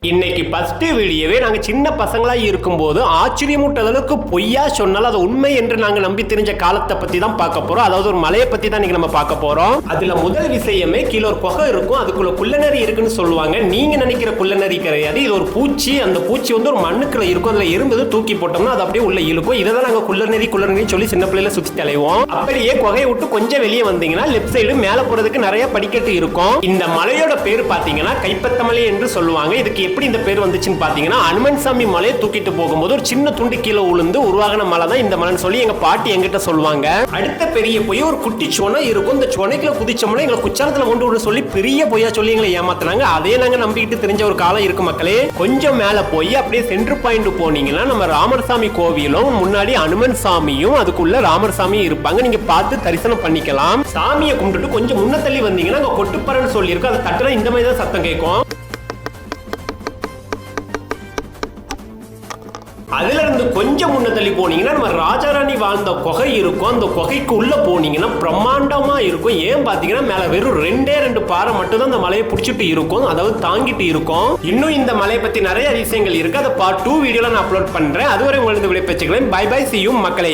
இன்னைக்கு ஃபர்ஸ்ட் வீடியோவே நாங்க சின்ன பசங்களா இருக்கும்போது ஆச்சரியமூட்ட அளவுக்கு பொய்யா சொன்னாலும் அது உண்மை என்று நாங்க நம்பி தெரிஞ்ச காலத்தை பத்தி தான் பார்க்க போறோம். அதாவது ஒரு மலையை பத்தி தான் நம்ம பார்க்க போறோம். அதுல முதல் விஷயமே கீழே ஒரு குகை இருக்கும், அதுக்குள்ள குள்ளநரி இருக்குன்னு சொல்லுவாங்க. நீங்க நினைக்கிற குள்ளநரி கிடையாது, இது ஒரு பூச்சி. அந்த பூச்சி வந்து ஒரு மண்ணுக்குள்ள இருக்கும், அதுல எறும்பு தூக்கி போட்டோம்னா அது அப்படியே உள்ள இழுக்கும். இதை தான் நாங்க குள்ளநரி சொல்லி சின்ன பிள்ளைல சுத்தி தலைவோம். அப்படியே குகையை விட்டு கொஞ்சம் வெளியே வந்தீங்கன்னா லெப்ட் சைடு மேல போறதுக்கு நிறைய படிக்கட்டு இருக்கும். இந்த மலையோட பேர் பாத்தீங்கன்னா கைப்பத்தமலை என்று சொல்லுவாங்க. இதுக்கு எப்படி இந்த பேர் வந்துச்சுன்னு பாத்தீங்கன்னா அனுமன் சாமி மலையை தூக்கிட்டு போகும்போது ஒரு சின்ன துண்டு கீழே விழுந்து உருவாகின மலை தான் இந்த மலைன்னு சொல்லி எங்க பாட்டி எங்கிட்ட சொல்லுவாங்க. அடுத்த பெரிய பொய் ஒரு குட்டி சொனை இருக்கும். இந்த சொனைக்குள்ள குதிச்சோம்னா எங்களை குச்சாலத்துல கொண்டு விட சொல்லி பெரிய பொய்யா சொல்லி எங்களை ஏமாத்தினாங்க. அதே நாங்க நம்பிக்கிட்டு தெரிஞ்ச ஒரு காலம் இருக்கு மக்களே. கொஞ்சம் மேல போய் அப்படியே சென்டர் பாயிண்ட் போனீங்கன்னா நம்ம ராமர் சாமி கோவிலும் முன்னாடி அனுமன் சாமியும் அதுக்குள்ள ராமர் சாமியும் இருப்பாங்க. நீங்க பார்த்து தரிசனம் பண்ணிக்கலாம். சாமியை கும்பிட்டுட்டு கொஞ்சம் முன்ன தள்ளி வந்தீங்கன்னா அங்க கொட்டுப்பறன்னு சொல்லி இருக்கும். அதை தட்டுனா இந்த மாதிரி தான் சத்தம் கேட்கும். அதுல இருந்து கொஞ்சம் முன்ன தள்ளி போனீங்கன்னா நம்ம ராஜாராணி வாழ்ந்த குகை இருக்கும். அந்த குகைக்கு உள்ள போனீங்கன்னா பிரம்மாண்டமா இருக்கும். ஏன் பாத்தீங்கன்னா மேல வெறும் ரெண்டு பாறை மட்டும் தான் அந்த மலையை பிடிச்சிட்டு இருக்கும், அதாவது தாங்கிட்டு இருக்கும். இன்னும் இந்த மலையை பத்தி நிறைய விஷயங்கள் இருக்கு. அதை பார்ட் 2 வீடியோல நான் அப்லோட் பண்றேன். அதுவரை உங்களுக்கு விடைபெற்றுக்கிறேன். பை பை, see you மக்களே.